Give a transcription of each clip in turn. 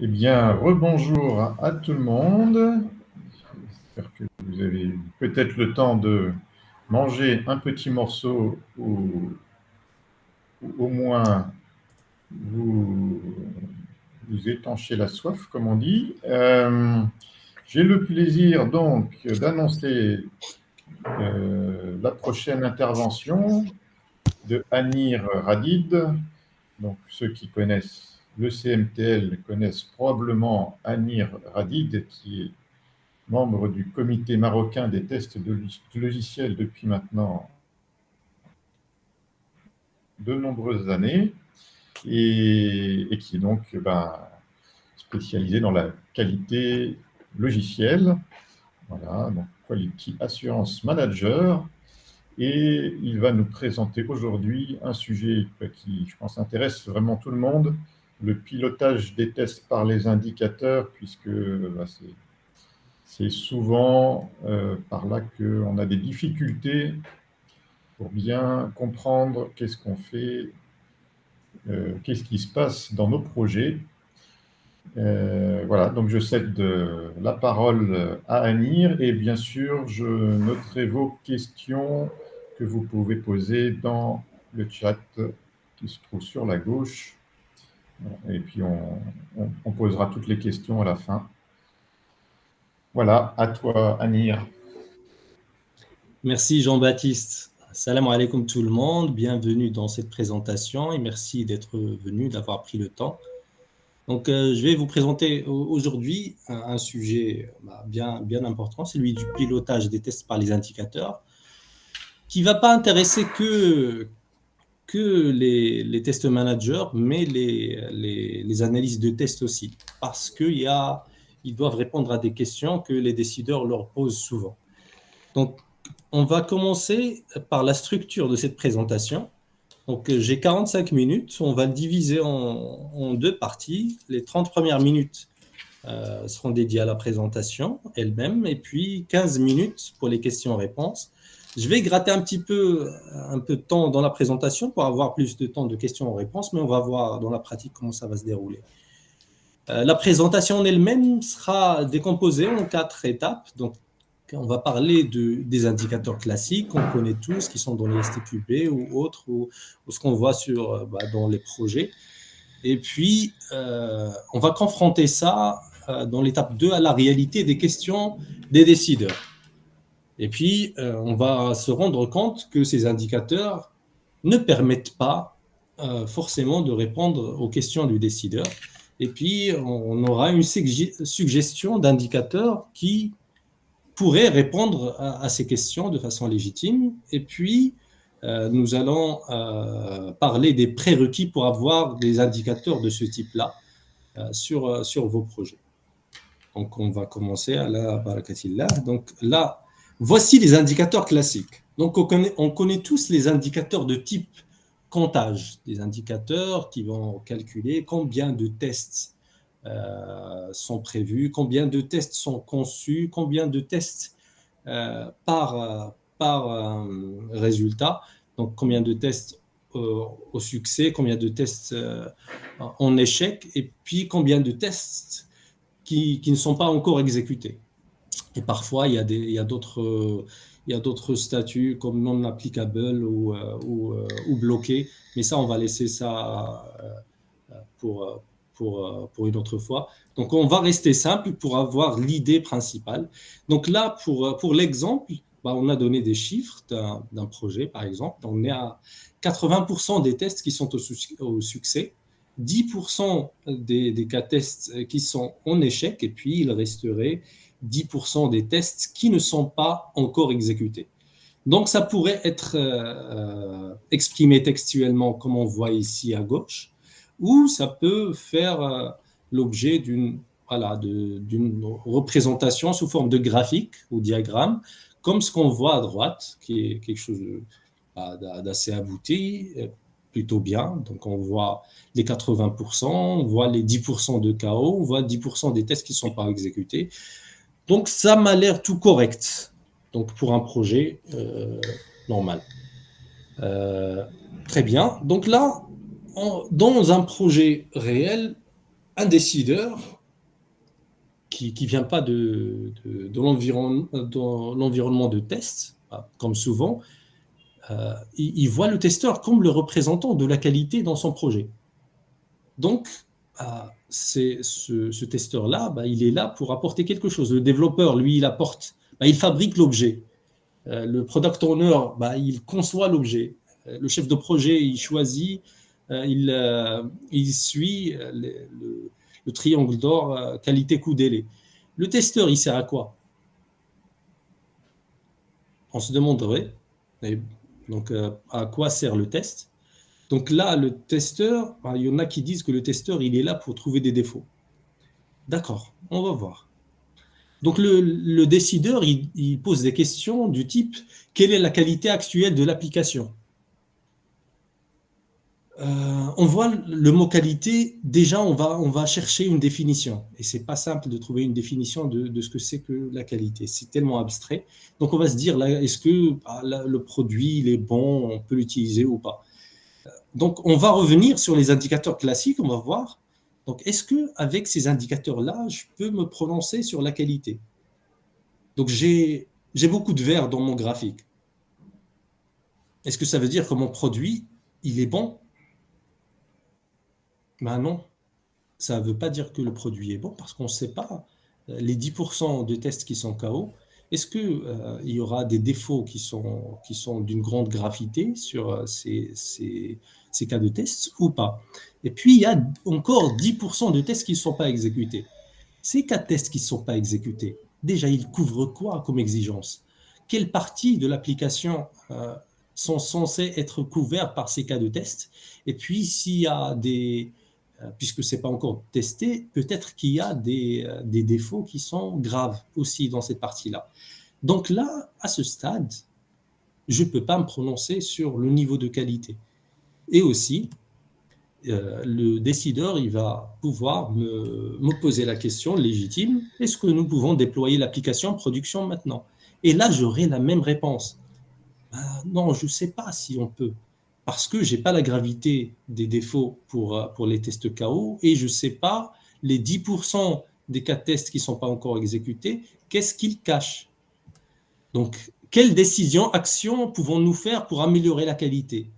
Eh bien, rebonjour à tout le monde. J'espère que vous avez eu peut-être le temps de manger un petit morceau ou au moins vous, vous étanchez la soif, comme on dit. J'ai le plaisir donc d'annoncer la prochaine intervention de Anir Radid. Donc, ceux qui connaissent le CMTL connaissent probablement Anir Radid, qui est membre du comité marocain des tests de logiciels depuis maintenant de nombreuses années et qui est donc spécialisé dans la qualité logicielle. Voilà, donc Quality Assurance Manager. Et il va nous présenter aujourd'hui un sujet qui, je pense, intéresse vraiment tout le monde, le pilotage des tests par les indicateurs, puisque c'est souvent par là qu'on a des difficultés pour bien comprendre qu'est-ce qu'on fait, qu'est-ce qui se passe dans nos projets. Voilà, donc je cède la parole à Anir et bien sûr, je noterai vos questions que vous pouvez poser dans le chat qui se trouve sur la gauche. Et puis, on posera toutes les questions à la fin. Voilà, à toi, Anir. Merci Jean-Baptiste. Salam alaikum tout le monde, bienvenue dans cette présentation et merci d'être venu, d'avoir pris le temps. Donc, je vais vous présenter aujourd'hui un sujet bien important, celui du pilotage des tests par les indicateurs, qui ne va pas intéresser que les test managers, mais les analystes de tests aussi, parce qu'ils doivent répondre à des questions que les décideurs leur posent souvent. Donc, on va commencer par la structure de cette présentation. Donc, j'ai 45 minutes. On va le diviser en deux parties. Les 30 premières minutes seront dédiées à la présentation elle-même et puis 15 minutes pour les questions-réponses. Je vais gratter un peu de temps dans la présentation pour avoir plus de temps de questions-réponses, mais on va voir dans la pratique comment ça va se dérouler. La présentation en elle-même sera décomposée en 4 étapes. Donc, on va parler des indicateurs classiques qu'on connaît tous, qui sont dans les STQB ou autres, ou ce qu'on voit dans les projets. Et puis, on va confronter ça dans l'étape 2 à la réalité des questions des décideurs. Et puis, on va se rendre compte que ces indicateurs ne permettent pas forcément de répondre aux questions du décideur. Et puis, on aura une suggestion d'indicateurs qui pourrait répondre à ces questions de façon légitime. Et puis, nous allons parler des prérequis pour avoir des indicateurs de ce type-là sur vos projets. Donc, on va commencer à la barakatillah. Donc, là, voici les indicateurs classiques. Donc, on connaît tous les indicateurs de type comptage, des indicateurs qui vont calculer combien de tests sont prévus, combien de tests sont conçus, combien de tests par résultat, donc combien de tests au succès, combien de tests en échec, et puis combien de tests qui ne sont pas encore exécutés. Et parfois, il y a d'autres statuts comme non applicable ou bloqués, mais ça, on va laisser ça pour une autre fois. Donc, on va rester simple pour avoir l'idée principale. Donc là, pour l'exemple, on a donné des chiffres d'un projet, par exemple. On est à 80% des tests qui sont au succès, 10% des cas tests qui sont en échec, et puis il resterait 10% des tests qui ne sont pas encore exécutés. Donc, ça pourrait être exprimé textuellement, comme on voit ici à gauche, ou ça peut faire l'objet d'une représentation sous forme de graphique ou diagramme, comme ce qu'on voit à droite, qui est quelque chose d'assez abouti, plutôt bien. Donc, on voit les 80%, on voit les 10% de KO, on voit 10% des tests qui ne sont pas exécutés. Donc, ça m'a l'air tout correct. Donc, pour un projet normal. Très bien. Donc là, dans un projet réel, un décideur qui ne vient pas de l'environnement de test, comme souvent, il voit le testeur comme le représentant de la qualité dans son projet. Donc, ce testeur-là, il est là pour apporter quelque chose. Le développeur, lui, il apporte, il fabrique l'objet. Le product owner, il conçoit l'objet. Le chef de projet, il choisit, il suit le triangle d'or, qualité, coût, délai. Le testeur, il sert à quoi? On se demanderait, donc, à quoi sert le test? Donc là, le testeur, il y en a qui disent que le testeur, il est là pour trouver des défauts. D'accord, on va voir. Donc le décideur, il pose des questions du type, quelle est la qualité actuelle de l'application? On voit le mot qualité, déjà on va chercher une définition. Et ce n'est pas simple de trouver une définition de ce que c'est que la qualité. C'est tellement abstrait. Donc on va se dire, est-ce que le produit il est bon, on peut l'utiliser ou pas? Donc on va revenir sur les indicateurs classiques, on va voir. Donc est-ce qu'avec ces indicateurs-là, je peux me prononcer sur la qualité? Donc j'ai beaucoup de vert dans mon graphique. Est-ce que ça veut dire que mon produit, il est bon? Ben non, ça ne veut pas dire que le produit est bon parce qu'on ne sait pas. Les 10% de tests qui sont KO, est-ce qu'il y aura des défauts qui sont d'une grande gravité sur ces cas de tests ou pas? Et puis, il y a encore 10% de tests qui ne sont pas exécutés. Ces cas de tests qui ne sont pas exécutés, déjà, ils couvrent quoi comme exigence? Quelles parties de l'application sont censées être couvertes par ces cas de tests? Et puis, s'il y a puisque ce n'est pas encore testé, peut-être qu'il y a des défauts qui sont graves aussi dans cette partie-là. Donc là, à ce stade, je ne peux pas me prononcer sur le niveau de qualité. Et aussi, le décideur, il va pouvoir me poser la question légitime, est-ce que nous pouvons déployer l'application en production maintenant? Et là, j'aurai la même réponse. Non, je ne sais pas si on peut, parce que je n'ai pas la gravité des défauts pour les tests KO et je ne sais pas les 10% des cas de tests qui ne sont pas encore exécutés, qu'est-ce qu'ils cachent? Donc, quelles décisions, actions pouvons-nous faire pour améliorer la qualité?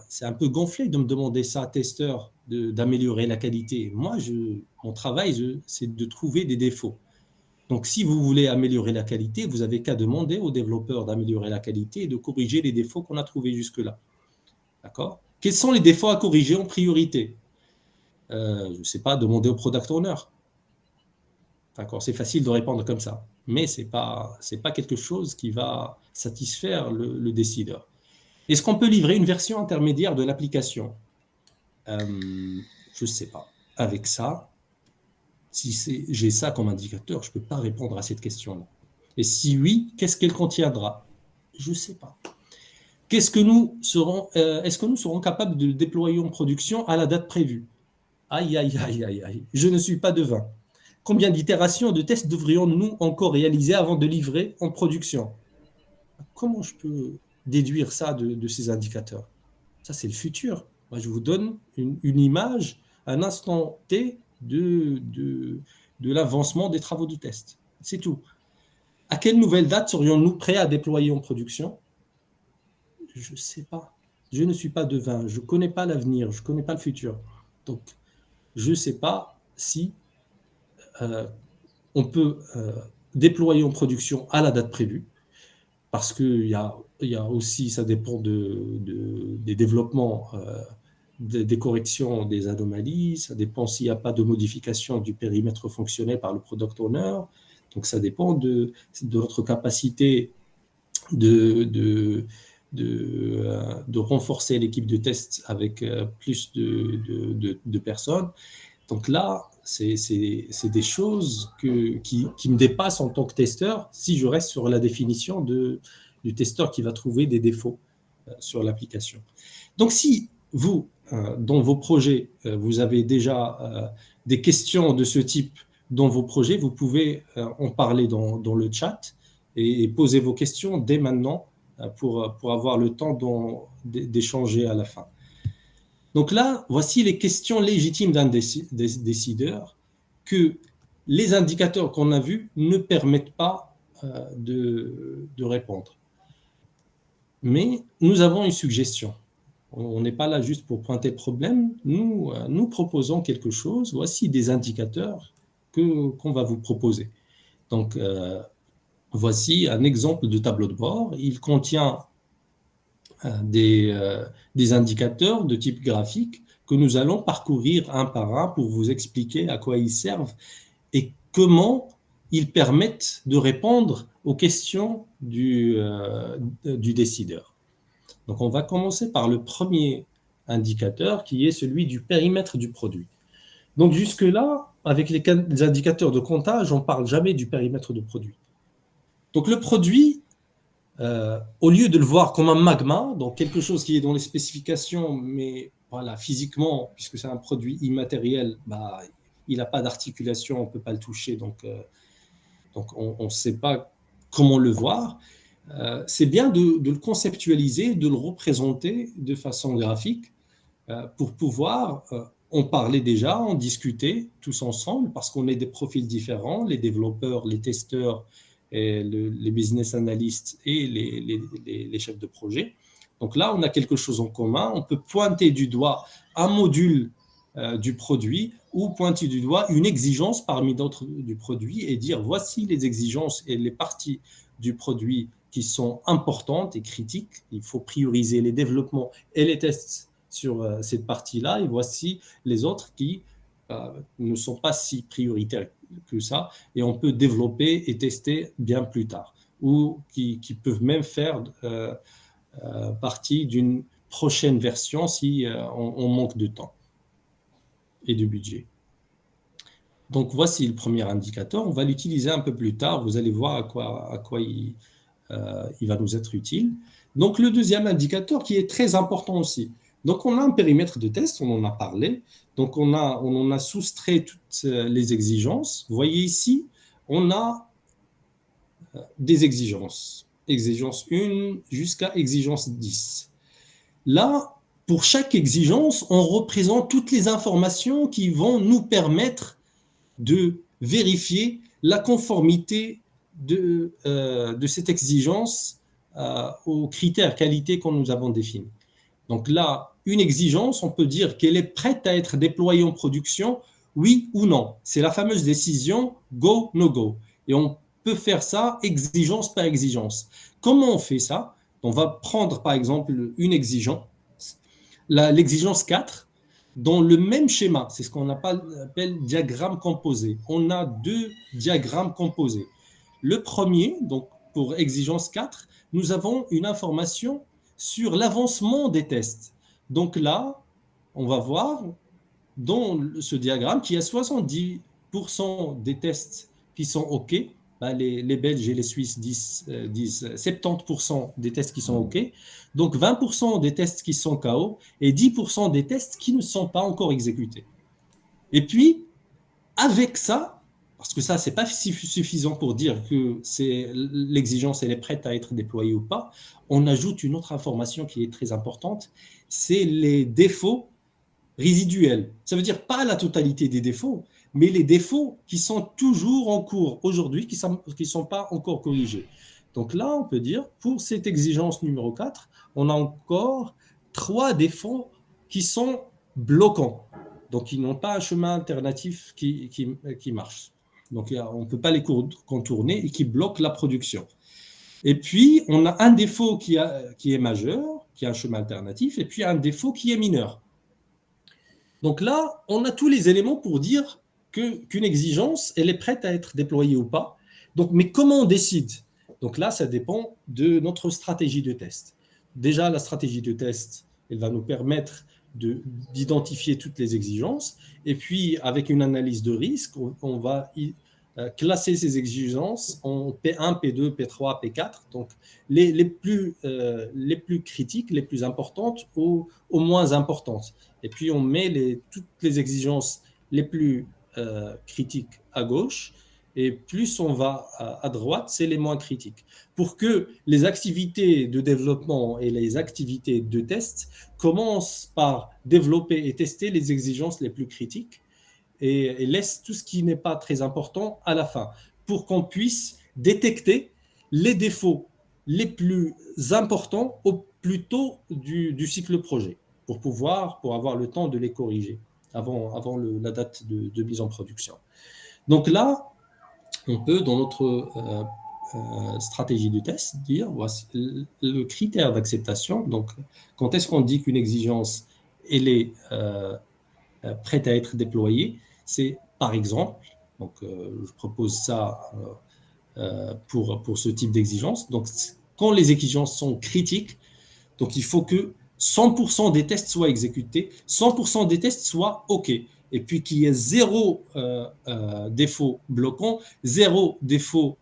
C'est un peu gonflé de me demander ça, testeur, d'améliorer la qualité. Moi, mon travail, c'est de trouver des défauts. Donc, si vous voulez améliorer la qualité, vous n'avez qu'à demander aux développeurs d'améliorer la qualité et de corriger les défauts qu'on a trouvés jusque-là. D'accord? Quels sont les défauts à corriger en priorité? Je ne sais pas, demander au product owner. D'accord? C'est facile de répondre comme ça, mais ce n'est pas quelque chose qui va satisfaire le décideur. Est-ce qu'on peut livrer une version intermédiaire de l'application? Je ne sais pas. Avec ça, si j'ai ça comme indicateur, je ne peux pas répondre à cette question-là. Et si oui, qu'est-ce qu'elle contiendra? Je ne sais pas. Est-ce que nous serons capables de le déployer en production à la date prévue? Aïe, aïe, aïe, aïe, aïe. Je ne suis pas devin. Combien d'itérations de tests devrions-nous encore réaliser avant de livrer en production? Comment je peux déduire ça de ces indicateurs? Ça, c'est le futur. Moi, je vous donne une image, un instant T de l'avancement des travaux de test. C'est tout. À quelle nouvelle date serions-nous prêts à déployer en production? Je ne sais pas. Je ne suis pas devin. Je ne connais pas l'avenir. Je ne connais pas le futur. Donc, je ne sais pas si on peut déployer en production à la date prévue, parce qu'il y a aussi, ça dépend des développements, des corrections des anomalies, ça dépend s'il n'y a pas de modification du périmètre fonctionnel par le product owner, donc ça dépend de votre capacité de renforcer l'équipe de test avec plus de personnes. Donc là, c'est des choses qui me dépassent en tant que testeur si je reste sur la définition du testeur qui va trouver des défauts sur l'application. Donc si vous, dans vos projets, vous avez déjà des questions de ce type dans vos projets, vous pouvez en parler dans le chat et poser vos questions dès maintenant pour avoir le temps d'échanger à la fin. Donc là, voici les questions légitimes d'un décideur que les indicateurs qu'on a vus ne permettent pas de répondre. Mais nous avons une suggestion. On n'est pas là juste pour pointer le problème. Nous proposons quelque chose. Voici des indicateurs qu'on va vous proposer. Donc, voici un exemple de tableau de bord. Il contient des indicateurs de type graphique que nous allons parcourir un par un pour vous expliquer à quoi ils servent et comment ils permettent de répondre aux questions du décideur. Donc, on va commencer par le premier indicateur qui est celui du périmètre du produit. Donc, jusque-là, avec les indicateurs de comptage, on ne parle jamais du périmètre de produit. Donc, le produit, au lieu de le voir comme un magma, donc quelque chose qui est dans les spécifications, mais voilà, physiquement, puisque c'est un produit immatériel, bah, il n'a pas d'articulation, on ne peut pas le toucher, donc on ne sait pas comment le voir. C'est bien de le conceptualiser, de le représenter de façon graphique pour pouvoir en parler déjà, en discuter tous ensemble, parce qu'on est des profils différents, les développeurs, les testeurs, et les business analysts et les chefs de projet. Donc là, on a quelque chose en commun. On peut pointer du doigt un module du produit ou pointer du doigt une exigence parmi d'autres du produit et dire voici les exigences et les parties du produit qui sont importantes et critiques. Il faut prioriser les développements et les tests sur cette partie-là et voici les autres qui ne sont pas si prioritaires que ça et on peut développer et tester bien plus tard ou qui peuvent même faire partie d'une prochaine version si on manque de temps et de budget. Donc voici le premier indicateur, on va l'utiliser un peu plus tard, vous allez voir à quoi il va nous être utile. Donc le deuxième indicateur qui est très important aussi. Donc on a un périmètre de test, on en a parlé, donc on en a soustrait toutes les exigences. Vous voyez ici, on a des exigences, exigence 1 jusqu'à exigence 10. Là, pour chaque exigence, on représente toutes les informations qui vont nous permettre de vérifier la conformité de cette exigence aux critères qualité que nous avons définis. Donc là, une exigence, on peut dire qu'elle est prête à être déployée en production, oui ou non. C'est la fameuse décision go, no go. Et on peut faire ça exigence par exigence. Comment on fait ça? On va prendre par exemple une exigence, l'exigence 4, dans le même schéma, c'est ce qu'on appelle diagramme composé. On a deux diagrammes composés. Le premier, donc pour exigence 4, nous avons une information sur l'avancement des tests. Donc là, on va voir dans ce diagramme qu'il y a 70% des tests qui sont OK. Bah, les Belges et les Suisses disent 70% des tests qui sont OK. Donc 20% des tests qui sont KO et 10% des tests qui ne sont pas encore exécutés. Et puis, avec ça, parce que ça, ce n'est pas suffisant pour dire que l'exigence elle est prête à être déployée ou pas, on ajoute une autre information qui est très importante, c'est les défauts résiduels. Ça veut dire pas la totalité des défauts, mais les défauts qui sont toujours en cours aujourd'hui, qui ne sont pas encore corrigés. Donc là, on peut dire, pour cette exigence numéro 4, on a encore 3 défauts qui sont bloquants. Donc, ils n'ont pas un chemin alternatif qui marche. Donc, on ne peut pas les contourner et qui bloque la production. Et puis, on a un défaut qui est majeur, qui a un chemin alternatif, et puis un défaut qui est mineur. Donc là, on a tous les éléments pour dire qu'une exigence, elle est prête à être déployée ou pas. Donc, mais comment on décide? Donc là, ça dépend de notre stratégie de test. Déjà, la stratégie de test, elle va nous permettre d'identifier toutes les exigences. Et puis, avec une analyse de risque, on va classer ces exigences en P1, P2, P3, P4. Donc, les plus critiques, les plus importantes aux moins importantes. Et puis, on met toutes les exigences les plus critiques à gauche et plus on va à droite, c'est les moins critiques. Pour que les activités de développement et les activités de test commencent par développer et tester les exigences les plus critiques et laissent tout ce qui n'est pas très important à la fin, pour qu'on puisse détecter les défauts les plus importants au plus tôt du cycle projet, pour avoir le temps de les corriger avant la date de mise en production. Donc là, on peut, dans notre stratégie de test, dire voici le critère d'acceptation. Donc, quand est-ce qu'on dit qu'une exigence elle est prête à être déployée? C'est par exemple, donc je propose ça pour ce type d'exigence. Donc, quand les exigences sont critiques, donc il faut que 100% des tests soient exécutés, 100% des tests soient OK. Et puis qu'il y ait zéro défaut bloquant, zéro défaut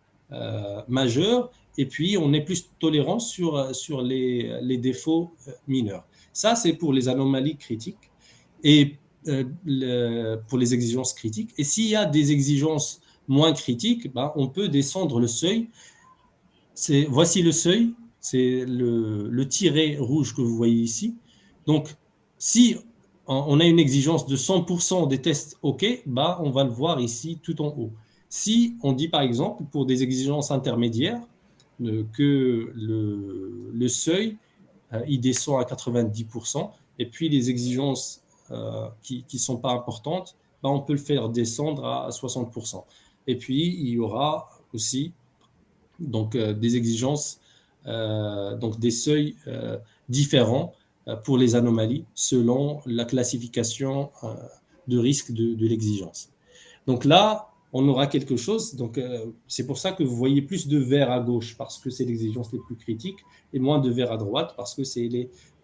majeur, et puis on est plus tolérant sur les défauts mineurs. Ça, c'est pour les anomalies critiques et pour les exigences critiques. Et s'il y a des exigences moins critiques, ben, on peut descendre le seuil. Voici le seuil, c'est le tiret rouge que vous voyez ici. Donc, si on a une exigence de 100% des tests OK, bah, on va le voir ici tout en haut. Si on dit par exemple pour des exigences intermédiaires que le seuil il descend à 90%, et puis les exigences qui ne sont pas importantes, bah, on peut le faire descendre à 60%. Et puis il y aura aussi donc, des exigences, donc des seuils différents pour les anomalies selon la classification de risque de l'exigence. Donc là, on aura quelque chose. Donc, c'est pour ça que vous voyez plus de vert à gauche parce que c'est l'exigence les plus critiques et moins de vert à droite parce que c'est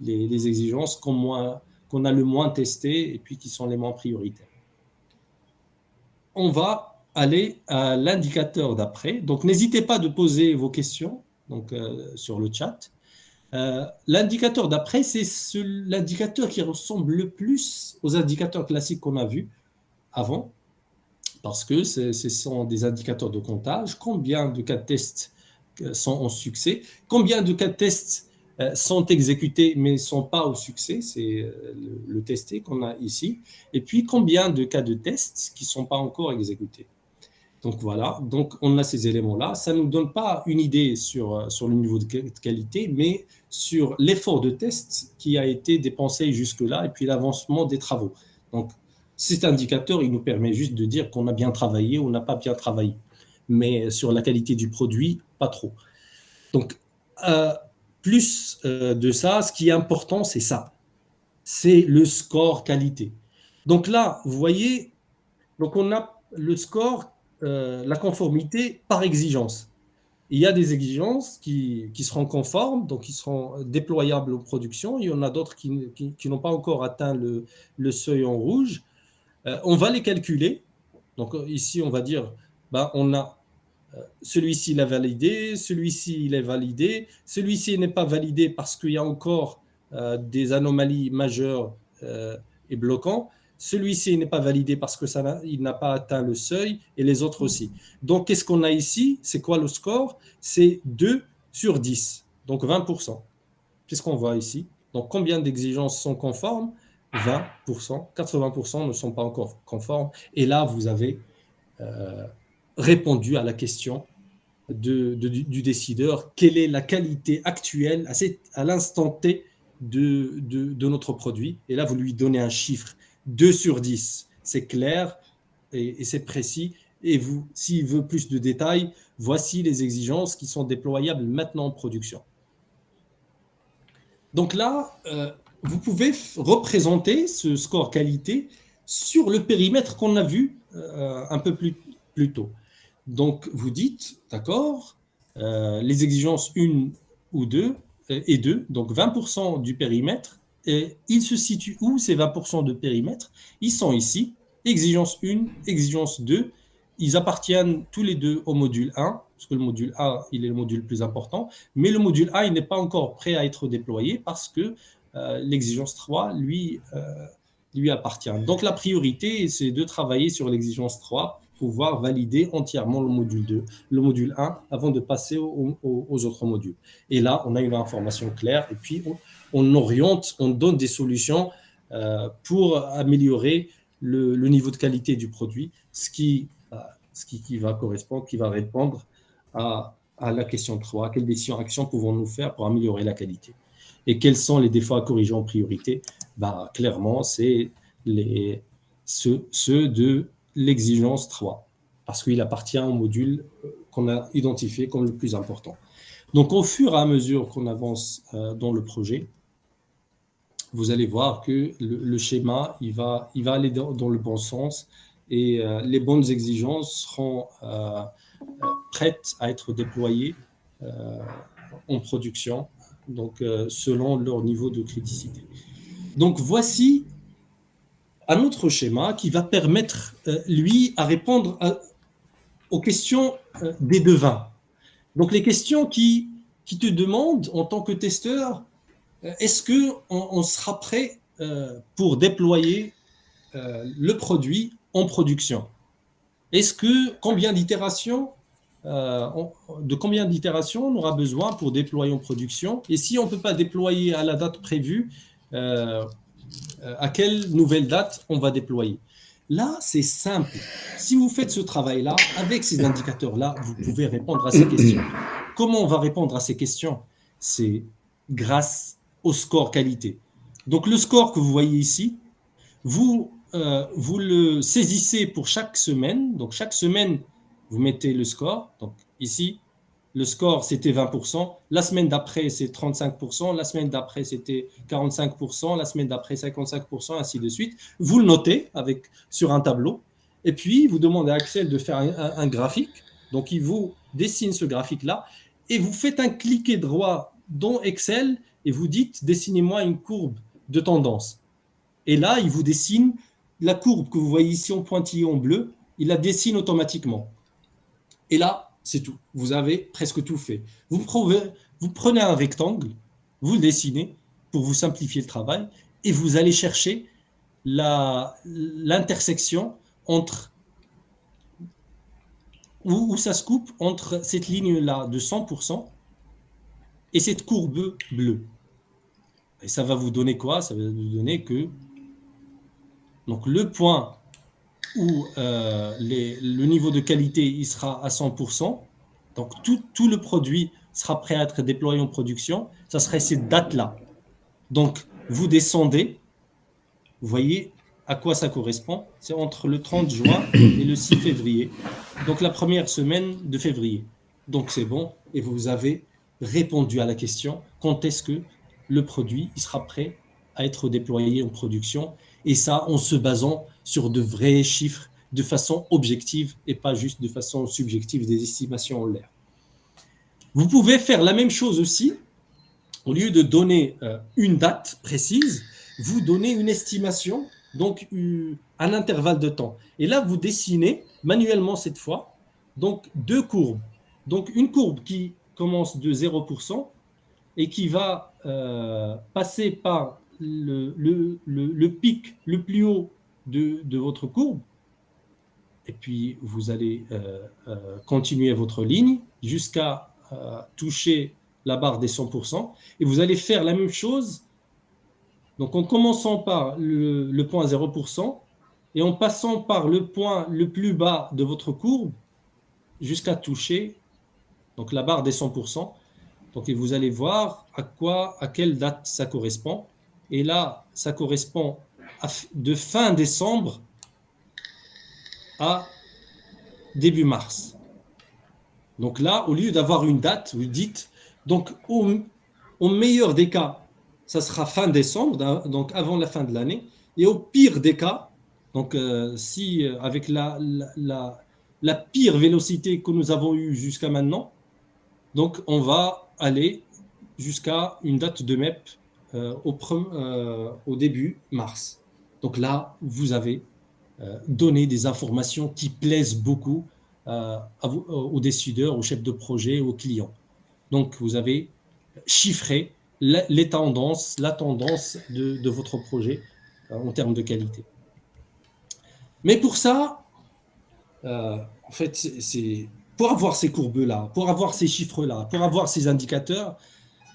les exigences qu'on a le moins testées et puis qui sont les moins prioritaires. On va aller à l'indicateur d'après. Donc, n'hésitez pas de poser vos questions donc, sur le chat. L'indicateur d'après, c'est l'indicateur qui ressemble le plus aux indicateurs classiques qu'on a vus avant, parce que ce sont des indicateurs de comptage. Combien de cas de test sont en succès? Combien de cas de test sont exécutés mais ne sont pas au succès? C'est le testé qu'on a ici. Et puis, combien de cas de test qui ne sont pas encore exécutés? Donc voilà, donc on a ces éléments-là. Ça ne nous donne pas une idée sur le niveau de qualité, mais sur l'effort de test qui a été dépensé jusque-là et puis l'avancement des travaux. Donc cet indicateur, il nous permet juste de dire qu'on a bien travaillé ou on n'a pas bien travaillé. Mais sur la qualité du produit, pas trop. Donc plus de ça, ce qui est important, c'est ça. C'est le score qualité. Donc là, vous voyez, donc on a le score la conformité par exigence. Il y a des exigences qui seront conformes, donc qui seront déployables en production. Il y en a d'autres qui n'ont pas encore atteint le seuil en rouge. On va les calculer. Donc ici, on va dire, ben, on a celui-ci, il est validé, celui-ci, il est validé, celui-ci n'est pas validé parce qu'il y a encore des anomalies majeures et bloquantes. Celui-ci n'est pas validé parce qu'il n'a pas atteint le seuil et les autres aussi. Donc, qu'est-ce qu'on a ici? C'est quoi le score? C'est 2 sur 10, donc 20%. Qu'est-ce qu'on voit ici? Donc, combien d'exigences sont conformes? 20%, 80% ne sont pas encore conformes. Et là, vous avez répondu à la question du décideur. Quelle est la qualité actuelle à l'instant T de notre produit? Et là, vous lui donnez un chiffre. 2 sur 10, c'est clair et c'est précis. Et vous, s'il veut plus de détails, voici les exigences qui sont déployables maintenant en production. Donc là, vous pouvez représenter ce score qualité sur le périmètre qu'on a vu un peu plus tôt. Donc, vous dites, d'accord, les exigences 1 ou 2 et 2, donc 20% du périmètre. Et ils se situent où ces 20% de périmètre? Ils sont ici, exigence 1, exigence 2. Ils appartiennent tous les deux au module 1, parce que le module A, il est le module le plus important. Mais le module A, il n'est pas encore prêt à être déployé parce que l'exigence 3, lui appartient. Donc la priorité, c'est de travailler sur l'exigence 3 pouvoir valider entièrement le module 2, le module 1, avant de passer aux autres modules. Et là, on a une information claire et puis on oriente, on donne des solutions pour améliorer le niveau de qualité du produit, ce qui va correspondre, qui va répondre à la question 3. Quelles décisions, actions pouvons-nous faire pour améliorer la qualité? Et quels sont les défauts à corriger en priorité? Clairement, c'est ceux de l'exigence 3, parce qu'il appartient au module qu'on a identifié comme le plus important. Donc, au fur et à mesure qu'on avance dans le projet, vous allez voir que le schéma, il va aller dans le bon sens et les bonnes exigences seront prêtes à être déployées en production, donc selon leur niveau de criticité. Donc, voici un autre schéma qui va permettre, lui, à répondre aux questions des devins. Donc, les questions qui te demandent, en tant que testeur, est-ce qu'on sera prêt pour déployer le produit en production? Combien d'itérations on aura besoin pour déployer en production? Et si on ne peut pas déployer à la date prévue, à quelle nouvelle date on va déployer? Là, c'est simple. Si vous faites ce travail-là, avec ces indicateurs-là, vous pouvez répondre à ces questions. Comment on va répondre à ces questions? C'est grâce au score qualité. Donc, le score que vous voyez ici, vous le saisissez pour chaque semaine. Donc, chaque semaine, vous mettez le score. Donc, ici, le score, c'était 20%. La semaine d'après, c'est 35%. La semaine d'après, c'était 45%. La semaine d'après, 55%, ainsi de suite. Vous le notez sur un tableau. Et puis, vous demandez à Excel de faire un graphique. Donc, il vous dessine ce graphique-là. Et vous faites un cliquet droit dans Excel et vous dites, dessinez-moi une courbe de tendance. Et là, il vous dessine la courbe que vous voyez ici en pointillé en bleu. Il la dessine automatiquement. Et là, c'est tout. Vous avez presque tout fait. Vous prenez un rectangle, vous le dessinez pour vous simplifier le travail et vous allez chercher l'intersection entre où ça se coupe entre cette ligne-là de 100% et cette courbe bleue. Et ça va vous donner quoi? Ça va vous donner que donc le point où le niveau de qualité il sera à 100%, donc tout le produit sera prêt à être déployé en production, ça serait cette date-là. Donc, vous descendez, vous voyez à quoi ça correspond, c'est entre le 30 juin et le 6 février, donc la première semaine de février. Donc, c'est bon, et vous avez répondu à la question, quand est-ce que le produit il sera prêt à être déployé en production, et ça en se basant sur de vrais chiffres de façon objective et pas juste de façon subjective, des estimations en l'air. Vous pouvez faire la même chose aussi, au lieu de donner une date précise, vous donnez une estimation, donc un intervalle de temps. Et là, vous dessinez manuellement cette fois, donc deux courbes. Donc une courbe qui commence de 0% et qui va passer par le pic le plus haut de votre courbe, et puis vous allez continuer votre ligne jusqu'à toucher la barre des 100%, et vous allez faire la même chose, donc en commençant par le point 0%, et en passant par le point le plus bas de votre courbe, jusqu'à toucher donc la barre des 100%. Donc, et vous allez voir à quelle date ça correspond. Et là, ça correspond de fin décembre à début mars. Donc là, au lieu d'avoir une date, vous dites, donc au meilleur des cas, ça sera fin décembre, donc avant la fin de l'année. Et au pire des cas, donc si avec la pire vélocité que nous avons eue jusqu'à maintenant, donc on va aller jusqu'à une date de MEP au début mars. Donc là, vous avez donné des informations qui plaisent beaucoup aux décideurs, aux chefs de projet, aux clients. Donc vous avez chiffré la tendance de votre projet en termes de qualité. Mais pour ça, en fait, pour avoir ces courbes-là, pour avoir ces chiffres-là, pour avoir ces indicateurs,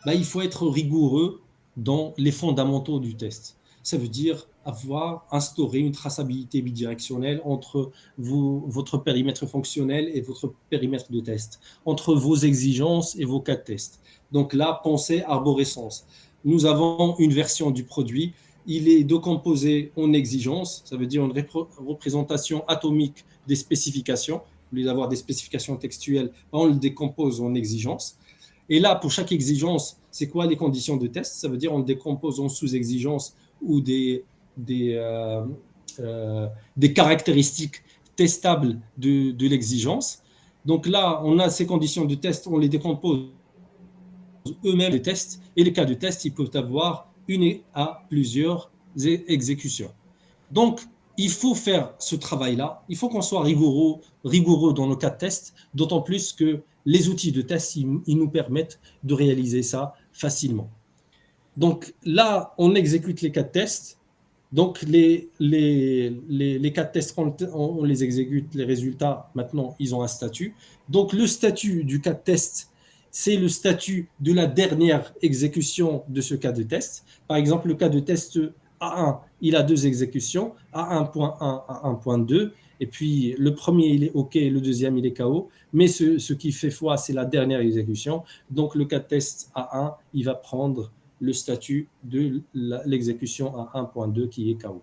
bah, il faut être rigoureux dans les fondamentaux du test. Ça veut dire avoir instauré une traçabilité bidirectionnelle entre votre périmètre fonctionnel et votre périmètre de test, entre vos exigences et vos cas de test. Donc là, pensez arborescence. Nous avons une version du produit, il est décomposé en exigences, ça veut dire une représentation atomique des spécifications. Au lieu d'avoir des spécifications textuelles, on le décompose en exigences. Et là, pour chaque exigence, c'est quoi les conditions de test? Ça veut dire on le décompose en sous-exigences ou des, euh, des caractéristiques testables de l'exigence. Donc là, on a ces conditions de test, on les décompose eux-mêmes les tests, et les cas de test, ils peuvent avoir une à plusieurs exécutions. Donc, il faut faire ce travail-là, il faut qu'on soit rigoureux dans nos cas de test, d'autant plus que les outils de test, ils nous permettent de réaliser ça facilement. Donc là, on exécute les cas de test. Donc les cas de test, on les exécute, les résultats, maintenant, ils ont un statut. Donc le statut du cas de test, c'est le statut de la dernière exécution de ce cas de test. Par exemple, le cas de test A1, il a deux exécutions, A1.1, A1.2, et puis le premier, il est OK, le deuxième, il est KO, mais ce qui fait foi, c'est la dernière exécution. Donc le cas de test A1, il va prendre le statut de l'exécution à 1.2 qui est KO.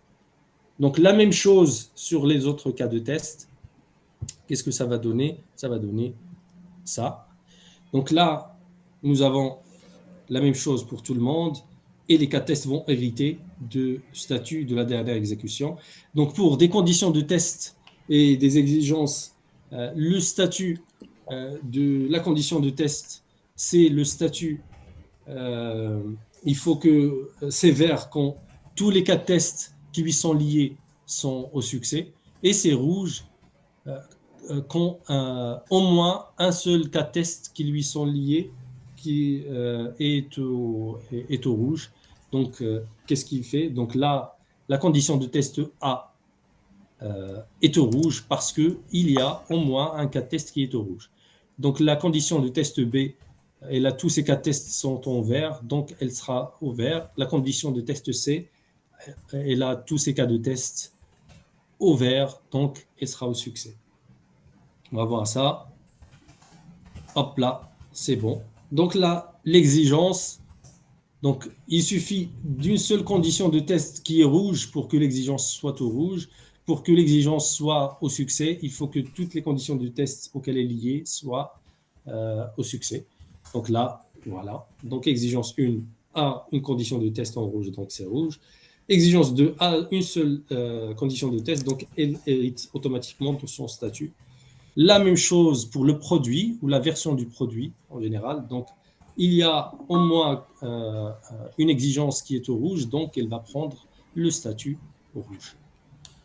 Donc la même chose sur les autres cas de test. Qu'est-ce que ça va donner? Ça va donner ça. Donc là, nous avons la même chose pour tout le monde et les cas de test vont hériter du statut de la dernière exécution. Donc pour des conditions de test et des exigences, le statut de la condition de test, c'est le statut il faut que c'est vert quand tous les cas de test qui lui sont liés sont au succès, et c'est rouge quand au moins un seul cas de test qui lui sont liés qui est au rouge. Donc, qu'est-ce qu'il fait? Donc là, la condition de test A est au rouge parce qu'il y a au moins un cas de test qui est au rouge. Donc, la condition de test B, et là, tous ces cas de test sont en vert, donc elle sera au vert. La condition de test C, et là, tous ces cas de test au vert, donc elle sera au succès. On va voir ça. Hop là, c'est bon. Donc là, l'exigence, donc il suffit d'une seule condition de test qui est rouge pour que l'exigence soit au rouge. Pour que l'exigence soit au succès, il faut que toutes les conditions de test auxquelles elle est liée soient au succès. Donc là, voilà. Donc exigence 1 a une condition de test en rouge, donc c'est rouge. Exigence 2 a une seule condition de test, donc elle hérite automatiquement de son statut. La même chose pour le produit ou la version du produit en général. Donc il y a au moins une exigence qui est au rouge, donc elle va prendre le statut au rouge.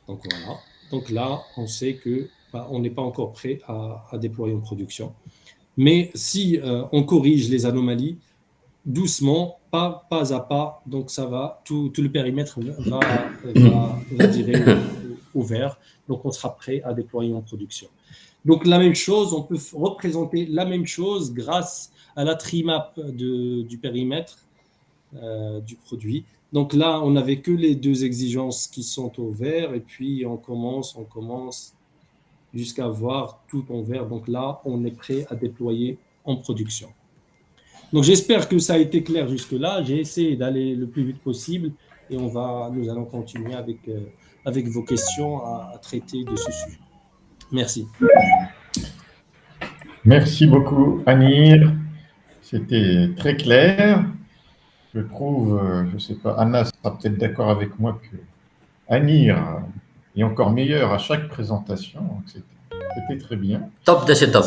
Donc voilà. Donc là, on sait que on n'est pas encore prêt à déployer en production. Mais si on corrige les anomalies doucement, pas à pas, donc ça va, tout le périmètre va virer au vert. Donc on sera prêt à déployer en production. Donc la même chose, on peut représenter la même chose grâce à la trimap du périmètre du produit. Donc là, on n'avait que les deux exigences qui sont au vert et puis on commence jusqu'à voir tout en vert. Donc là, on est prêt à déployer en production. Donc j'espère que ça a été clair jusque-là. J'ai essayé d'aller le plus vite possible et nous allons continuer avec vos questions à traiter de ce sujet. Merci. Merci beaucoup, Anir. C'était très clair. Je trouve, je ne sais pas, Anna sera peut-être d'accord avec moi que Anir est encore meilleur à chaque présentation. C'était très bien. Top de chez top.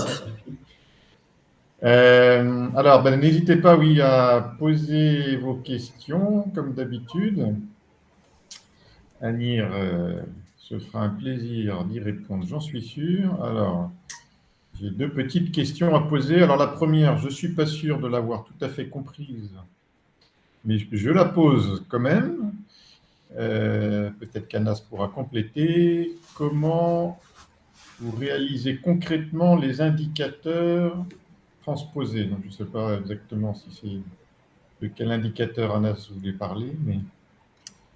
Alors, n'hésitez pas, oui, à poser vos questions, comme d'habitude. Anir se fera un plaisir d'y répondre, j'en suis sûr. Alors, j'ai deux petites questions à poser. Alors, la première, je ne suis pas sûr de l'avoir tout à fait comprise, mais je la pose quand même. Peut-être qu'Anas pourra compléter. Comment vous réalisez concrètement les indicateurs transposés. Donc, je ne sais pas exactement si c'est de quel indicateur Anas voulait parler, mais...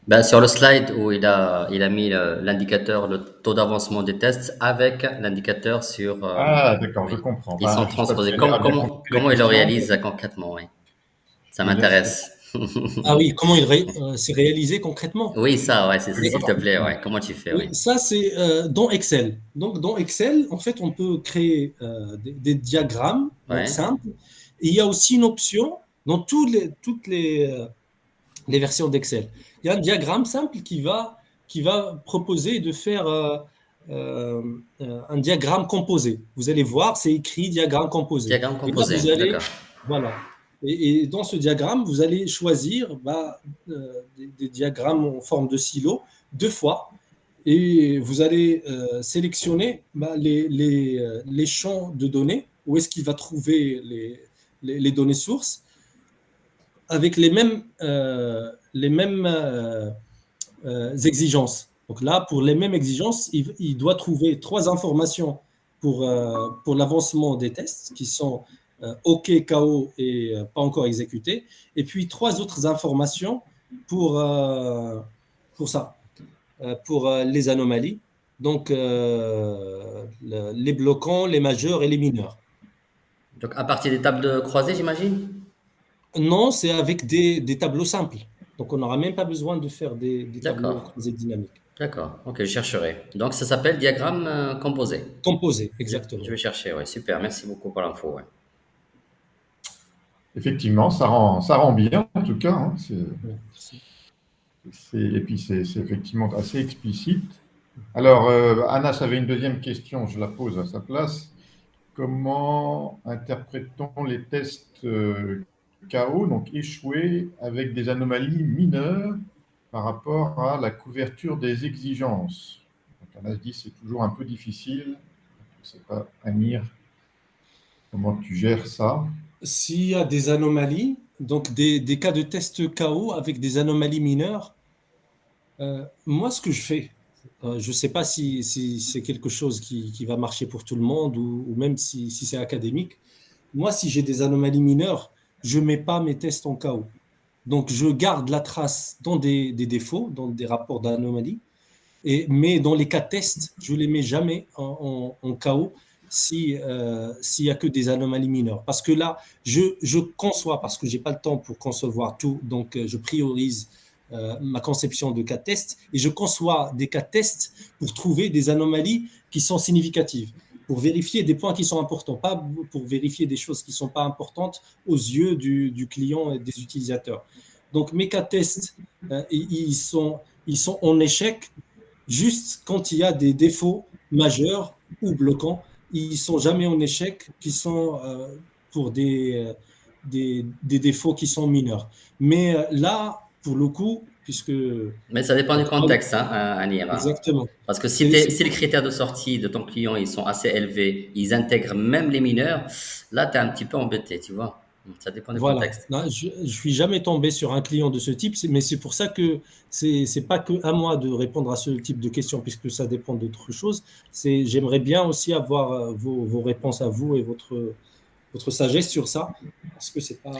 Ben, sur le slide où il a mis l'indicateur, le taux d'avancement des tests avec l'indicateur sur... Ah, d'accord, je oui. comprends. Ils sont Je sais pas transposés. si elle a bien compris la Comment ils le question. réalisent concrètement, oui. Ça m'intéresse. Ah oui, comment c'est réalisé concrètement? Oui, ça, ouais, s'il te plaît, Ouais. ouais. Comment tu fais, Oui, oui. ça c'est dans Excel. Donc dans Excel, en fait, on peut créer des diagrammes donc Ouais. simples. Et il y a aussi une option dans toutes les versions d'Excel. Il y a un diagramme simple qui va proposer de faire un diagramme composé. Vous allez voir, c'est écrit diagramme composé. Diagramme Et là, composé, vous allez, d'accord. voilà. Et dans ce diagramme, vous allez choisir des diagrammes en forme de silo 2 fois. Et vous allez sélectionner les champs de données, où est-ce qu'il va trouver les données sources, avec les mêmes exigences. Donc là, pour les mêmes exigences, il doit trouver 3 informations pour l'avancement des tests, qui sont OK, KO et pas encore exécutés, et puis 3 autres informations pour ça, pour les anomalies, donc les bloquants, les majeurs et les mineurs. Donc, à partir des tables de croisée, j'imagine? Non, c'est avec des tableaux simples. Donc, on n'aura même pas besoin de faire des tableaux D'accord. croisés dynamiques. D'accord. Ok, je chercherai. Donc, ça s'appelle diagramme composé. Composés, Je exactement. vais chercher, ouais. Super. Merci beaucoup pour l'info, ouais. Effectivement, ça rend bien, en tout cas. Hein. Merci. Et puis, c'est effectivement assez explicite. Alors, Anas avait une deuxième question, je la pose à sa place. Comment interprète-t-on les tests KO, donc échoués, avec des anomalies mineures par rapport à la couverture des exigences? Donc, Anas dit que c'est toujours un peu difficile. Je ne sais pas, Amir, comment tu gères ça? S'il y a des anomalies, donc des cas de test KO avec des anomalies mineures, moi, ce que je fais, je ne sais pas si c'est quelque chose qui va marcher pour tout le monde ou même si c'est académique. Moi, si j'ai des anomalies mineures, je ne mets pas mes tests en KO. Donc, je garde la trace dans des défauts, dans des rapports d'anomalie, mais dans les cas de test, je ne les mets jamais en KO s'il n'y a que des anomalies mineures. Parce que là, je conçois, parce que je n'ai pas le temps pour concevoir tout, donc je priorise ma conception de cas de test et je conçois des cas de test pour trouver des anomalies qui sont significatives, pour vérifier des points qui sont importants, pas pour vérifier des choses qui ne sont pas importantes aux yeux du client et des utilisateurs. Donc mes cas de test, ils sont en échec juste quand il y a des défauts majeurs ou bloquants. Ils ne sont jamais en échec, qui sont pour des défauts qui sont mineurs. Mais là, pour le coup, puisque... Mais ça dépend du contexte, hein, Anira. Exactement. Parce que si les critères de sortie de ton client ils sont assez élevés, ils intègrent même les mineurs, là, tu es un petit peu embêté, tu vois. Ça dépend du Voilà. contexte. Non, je ne suis jamais tombé sur un client de ce type, mais c'est pour ça que c'est pas que à moi de répondre à ce type de questions, puisque ça dépend d'autres choses. J'aimerais bien aussi avoir vos réponses à vous et votre sagesse sur ça, parce que c'est pas...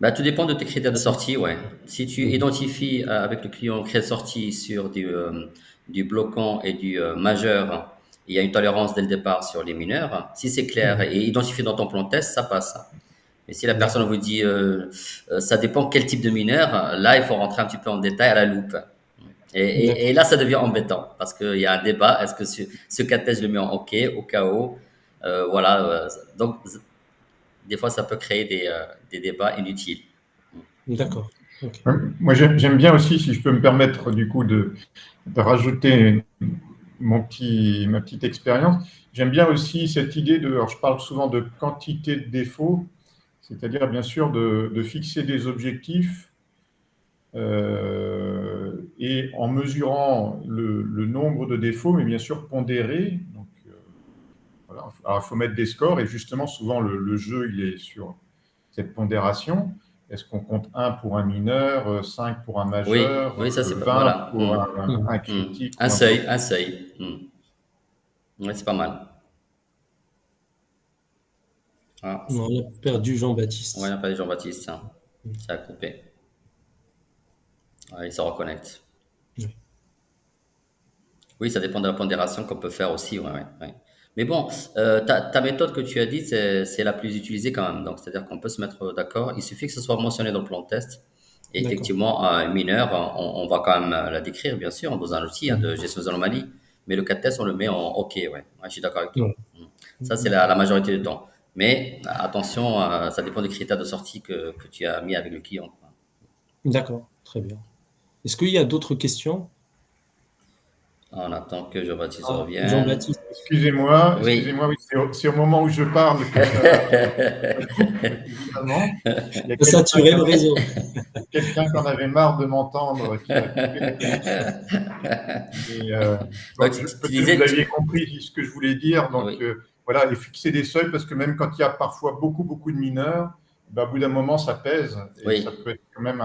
Bah, tout dépend de tes critères de sortie, ouais. Si tu identifies avec le client critère de sortie sur du bloquant et du majeur, il y a une tolérance dès le départ sur les mineurs. Si c'est clair et identifié dans ton plan de test, ça passe. Mais si la personne vous dit ça dépend quel type de mineur, là il faut rentrer un petit peu en détail à la loupe. Et là ça devient embêtant parce qu'il y a un débat. Est-ce que ce cas de test je le mets en OK, au KO, voilà. Donc des fois ça peut créer des débats inutiles. D'accord. Okay. Moi j'aime bien aussi, si je peux me permettre du coup de rajouter ma petite expérience, j'aime bien aussi cette idée de, alors je parle souvent de quantité de défauts, c'est-à-dire bien sûr de fixer des objectifs et en mesurant le nombre de défauts, mais bien sûr pondéré. Donc, voilà. Alors, il faut mettre des scores et justement souvent le jeu il est sur cette pondération. Est-ce qu'on compte 1 pour un mineur, 5 pour un majeur, oui ça c'est 20 voilà. pour un critique? Un seuil. Ouais, c'est pas mal. Ah, On a perdu ouais, on Jean-Baptiste. n'a pas dit Jean-Baptiste, hein. Ça a coupé. Ouais, il se reconnecte. Oui. Oui, ça dépend de la pondération qu'on peut faire aussi. Ouais, ouais, ouais. Mais bon, ta méthode que tu as dit, c'est la plus utilisée quand même. Donc, c'est-à-dire qu'on peut se mettre d'accord. Il suffit que ce soit mentionné dans le plan de test. Et D'accord. effectivement, un mineur, on va quand même la décrire, bien sûr, dans un outil de Mhm. gestion des anomalies. Mais le cas de test, on le met en OK. Ouais, ouais, je suis d'accord avec toi. Ouais. Ça, c'est D'accord. la majorité du temps. Mais attention, ça dépend des critères de sortie que tu as mis avec le client, quoi. D'accord. Très bien. Est-ce qu'il y a d'autres questions? On attend que Jean-Baptiste Ah, revienne. Jean-Baptiste. Excusez-moi, Oui. excusez-moi, oui, c'est au moment où je parle que ça coupe, évidemment. Il y a Saturer le réseau. quelqu'un qui en avait marre de m'entendre, qui a coupé la connexion. Mais, Donc, bon, tu peut-être que vous disais, aviez compris ce que je voulais dire. Donc, oui, voilà, et fixer des seuils, parce que même quand il y a parfois beaucoup, beaucoup de mineurs, ben, au bout d'un moment, ça pèse et ça oui, peut être quand même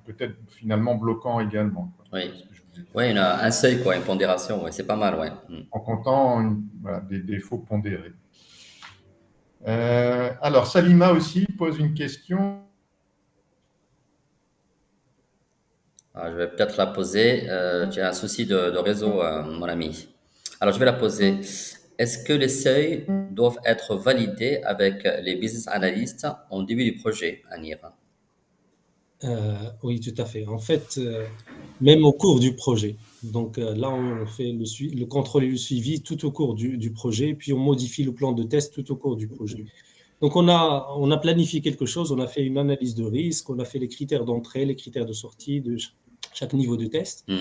peut-être finalement bloquant également, quoi. oui. Voilà ce que je voulais dire. Oui, un seuil, quoi, une pondération, ouais, c'est pas mal, ouais. En comptant voilà, des défauts pondérés. Alors, Salima aussi pose une question. Alors, je vais peut-être la poser. Tu as un souci de réseau, mon ami. Alors, je vais la poser. Est-ce que les seuils doivent être validés avec les business analysts en début du projet, Anir? Oui, tout à fait. En fait, même au cours du projet. Donc là, on fait le contrôle et le suivi tout au cours du projet, puis on modifie le plan de test tout au cours du projet. Donc on a planifié quelque chose, on a fait une analyse de risque, on a fait les critères d'entrée, les critères de sortie de chaque niveau de test. Hmm.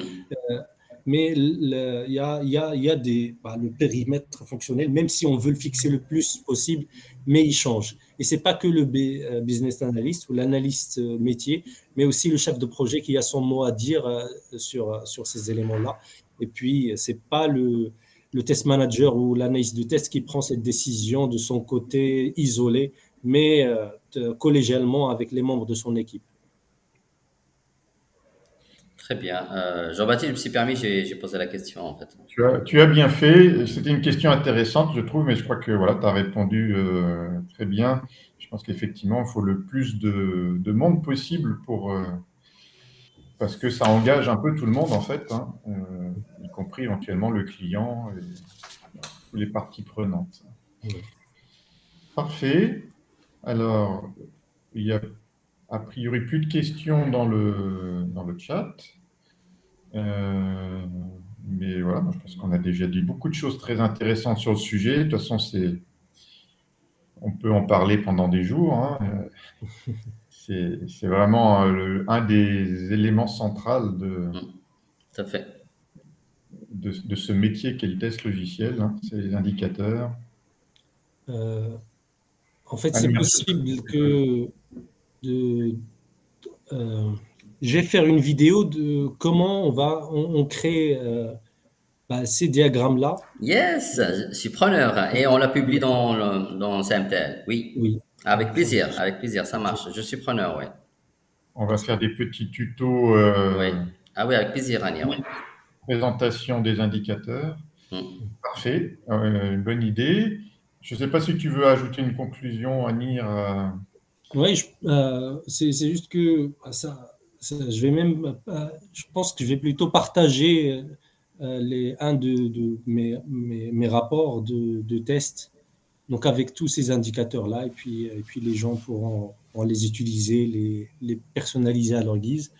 Mais il y a le périmètre fonctionnel, même si on veut le fixer le plus possible, mais il change. Et ce n'est pas que le business analyst ou l'analyste métier, mais aussi le chef de projet qui a son mot à dire sur ces éléments-là. Et puis, ce n'est pas le test manager ou l'analyste de test qui prend cette décision de son côté isolé, mais collégialement avec les membres de son équipe. Très bien. Jean-Baptiste, je me suis permis, j'ai posé la question, en fait. Tu as bien fait. C'était une question intéressante, je trouve, mais je crois que voilà, tu as répondu très bien. Je pense qu'effectivement, il faut le plus de monde possible parce que ça engage un peu tout le monde, en fait, hein, y compris éventuellement le client et toutes les parties prenantes. Oui. Parfait. Alors, il y a a priori plus de questions dans le chat. Euh, mais voilà, moi, je pense qu'on a déjà dit beaucoup de choses très intéressantes sur le sujet. De toute façon, on peut en parler pendant des jours, hein. C'est vraiment un des éléments centraux Hmm. Tout à fait. de ce métier qu'est le test logiciel, hein. C'est les indicateurs. Euh, En fait, c'est Animation. possible que de, euh, je vais faire une vidéo de comment on crée ces diagrammes-là. Yes, je suis preneur. Et on la publie dans CMTL. Oui. Oui, Avec plaisir, ça marche. Je suis preneur, oui. On va faire des petits tutos, Oui. Ah oui, avec plaisir, Annie, oui. présentation des indicateurs. Hmm. Parfait, une bonne idée. Je ne sais pas si tu veux ajouter une conclusion, Annie. oui, c'est juste que je vais même, je pense que je vais plutôt partager un de mes rapports de test, donc avec tous ces indicateurs-là, et puis les gens pourront les utiliser, les personnaliser à leur guise.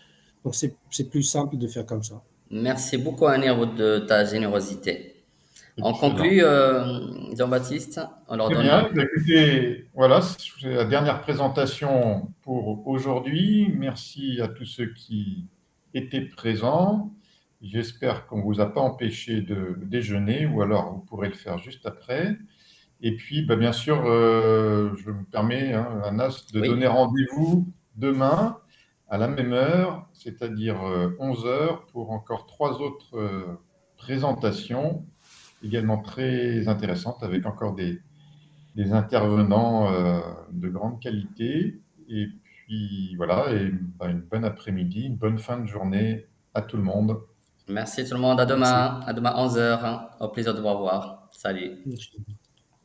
Donc c'est plus simple de faire comme ça. Merci beaucoup, Annie, de ta générosité. On Excellent. conclut, Jean-Baptiste. On leur Très donne. bien. Bah, écoutez, voilà, c'est la dernière présentation pour aujourd'hui. Merci à tous ceux qui étaient présents. J'espère qu'on ne vous a pas empêché de déjeuner ou alors vous pourrez le faire juste après. Et puis, bah, bien sûr, je me permets, hein, Anas, de donner Oui, rendez-vous demain à la même heure, c'est-à-dire 11 heures, pour encore 3 autres présentations également très intéressantes avec encore des intervenants de grande qualité. Et puis voilà, et bah, une bonne après-midi, une bonne fin de journée à tout le monde. Merci tout le monde. À Merci. demain. À demain 11 heures. Au plaisir de vous revoir. Salut.